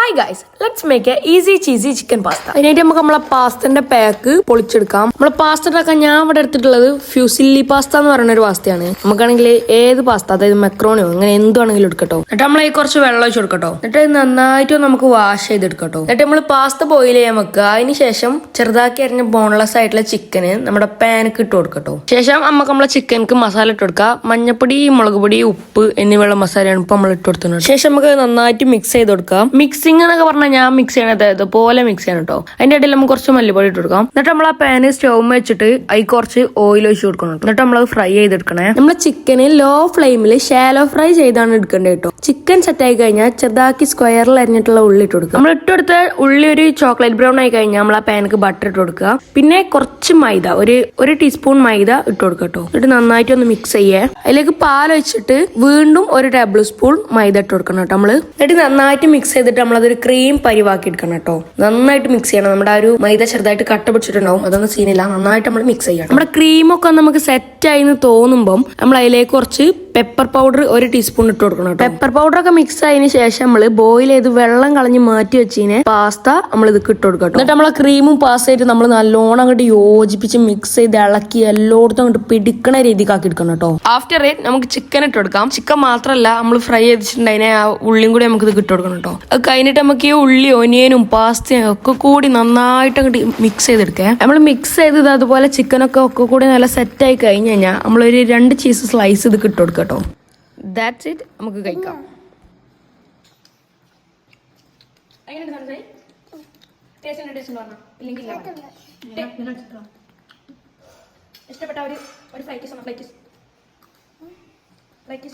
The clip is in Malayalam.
Hi guys, let's make a easy cheesy chicken pasta. അതിനായിട്ട് നമുക്ക് നമ്മളെ പാസ്തന്റെ പാക്ക് പൊളിച്ചെടുക്കാം. നമ്മളെ പാസ്ത ഉണ്ടാക്കാൻ ഞാൻ ഇവിടെ എടുത്തിട്ടുള്ളത് ഫ്യൂസില്ലി പാസ്ത എന്ന് പറയുന്ന ഒരു പാസ്തയാണ്. നമുക്കാണെങ്കിൽ ഏത് പാസ്ത, അതായത് മെക്രോണിയോ അങ്ങനെ എന്തുവാണെങ്കിലും എടുക്കട്ടോ. എന്നിട്ട് നമ്മൾ കുറച്ച് വെള്ളം ഒഴിച്ച് കൊടുക്കട്ടോ. എന്നിട്ട് നന്നായിട്ട് നമുക്ക് വാഷ് ചെയ്തെടുക്കട്ടോ. എന്നിട്ട് നമ്മൾ പാസ്ത ബോയിൽ ചെയ്യാൻ വെക്കുക. അതിന് ശേഷം ചെറുതാക്കി അരിഞ്ഞ ബോൺലെസ് ആയിട്ടുള്ള ചിക്കന് നമ്മുടെ പാനക്ക് ഇട്ട് കൊടുക്കട്ടോ. ശേഷം നമുക്ക് നമ്മളെ ചിക്കൻക്ക് മസാല ഇട്ട് കൊടുക്കുക. മഞ്ഞപ്പൊടി, മുളക് പൊടി, ഉപ്പ് എന്നിവയുള്ള മസാലയാണ് ഇപ്പൊ നമ്മൾ ഇട്ട് കൊടുക്കുന്നത്. ശേഷം നമുക്ക് നന്നായിട്ട് മിക്സ് ചെയ്ത് കൊടുക്കാം. മിക്സിംഗ് എന്നൊക്കെ പറഞ്ഞാൽ ഞാൻ മിക്സ് ചെയ്യണത് ഇതുപോലെ മിക്സ് ചെയ്യണം കേട്ടോ. അതിന്റെ ഇടയിൽ നമുക്ക് കുറച്ച് മല്ലിപ്പൊടി ഇട്ട് കൊടുക്കാം. എന്നിട്ട് നമ്മൾ ആ പാന് സ്റ്റൗ വെച്ചിട്ട് അതിൽ കുറച്ച് ഓയിൽ ഒഴിച്ച് കൊടുക്കണം. എന്നിട്ട് നമ്മളത് ഫ്രൈ ചെയ്തെടുക്കണേ. നമ്മളെ ചിക്കന് ലോ ഫ്ലെയിമിൽ ഷാലോ ഫ്രൈ ചെയ്താണ് എടുക്കേണ്ടത് കേട്ടോ. ചിക്കൻ സെറ്റ് ആയി കഴിഞ്ഞാൽ ചെറുതാക്കി സ്ക്വയറിൽ അരിഞ്ഞിട്ടുള്ള ഉള്ളി ഇട്ട് കൊടുക്കുക. നമ്മൾ ഇട്ടെടുത്ത ഉള്ളി ഒരു ചോക്ലേറ്റ് ബ്രൗൺ ആയി കഴിഞ്ഞാൽ നമ്മൾ ആ പാനക്ക് ബട്ടർ ഇട്ട് കൊടുക്കുക. പിന്നെ കുറച്ച് മൈദ, ഒരു ടീസ്പൂൺ മൈദ ഇട്ട് കൊടുക്കുക കേട്ടോ. എന്നിട്ട് നന്നായിട്ട് ഒന്ന് മിക്സ് ചെയ്യേ. അതിലേക്ക് പാൽ ഒഴിച്ചിട്ട് വീണ്ടും ഒരു ടേബിൾ സ്പൂൺ മൈദ ഇട്ട് കൊടുക്കണം കേട്ടോ നമ്മള്. എന്നിട്ട് നന്നായിട്ട് മിക്സ് ചെയ്തിട്ട് നമ്മളതൊരു ക്രീം പരിവാക്കി എടുക്കണം കേട്ടോ. നന്നായിട്ട് മിക്സ് ചെയ്യണം. നമ്മുടെ ആ ഒരു മൈദ ചെറുതായിട്ട് കട്ട പിടിച്ചിട്ടുണ്ടാവും, അതൊന്നും സീനില്ല. നന്നായിട്ട് നമ്മൾ മിക്സ് ചെയ്യണം. നമ്മുടെ ക്രീമൊക്കെ നമുക്ക് സെറ്റ് ആയി എന്ന് തോന്നുമ്പോൾ നമ്മൾ അതിലേക്ക് കുറച്ച് പെപ്പർ പൗഡർ ഒരു ടീസ്പൂൺ ഇട്ട് കൊടുക്കണം കേട്ടോ. പെപ്പർ പൗഡർ ഒക്കെ മിക്സ് ആയതിനു ശേഷം നമ്മൾ ബോയിൽ ചെയ്ത് വെള്ളം കളഞ്ഞ് മാറ്റി വെച്ചതിന് പാസ്ത നമ്മൾ ഇത് ഇട്ട് കൊടുക്കണം. എന്നിട്ട് നമ്മളെ ക്രീമും പാസ്തയായിട്ട് നമ്മൾ നല്ലോണം അങ്ങോട്ട് യോജിപ്പിച്ച് മിക്സ് ചെയ്ത് ഇളക്കി എല്ലായിടത്തും അങ്ങോട്ട് പിടിക്കണ രീതിക്ക് ആക്കി എടുക്കണം കേട്ടോ. ആഫ്റ്റർ ഇറ്റ് നമുക്ക് ചിക്കൻ ഇട്ട് കൊടുക്കാം. ചിക്കൻ മാത്രമല്ല നമ്മൾ ഫ്രൈ ചെയ്തിട്ടുണ്ടായിനെ ആ ഉള്ളിയും കൂടി നമുക്ക് ഇത് ഇട്ട് കൊടുക്കണം കേട്ടോ. അത് കഴിഞ്ഞിട്ട് നമുക്ക് ഈ ഉള്ളി, ഒനിയനും പാസ്തയും ഒക്കെ കൂടി നന്നായിട്ട് അങ്ങോട്ട് മിക്സ് ചെയ്തെടുക്കുക. നമ്മൾ മിക്സ് ചെയ്തത് അതുപോലെ ചിക്കനൊക്കെ ഒക്കെ കൂടി നല്ല സെറ്റ് ആയി കഴിഞ്ഞ് കഴിഞ്ഞാൽ നമ്മളൊരു 2 ചീസ് സ്ലൈസ് ഇത് ഇട്ട് കൊടുക്കുക കേട്ടോ. That's it. നമുക്ക് കഴിക്കാം. ഇഷ്ടപ്പെട്ട ഒരു ഫ്ലൈറ്റ്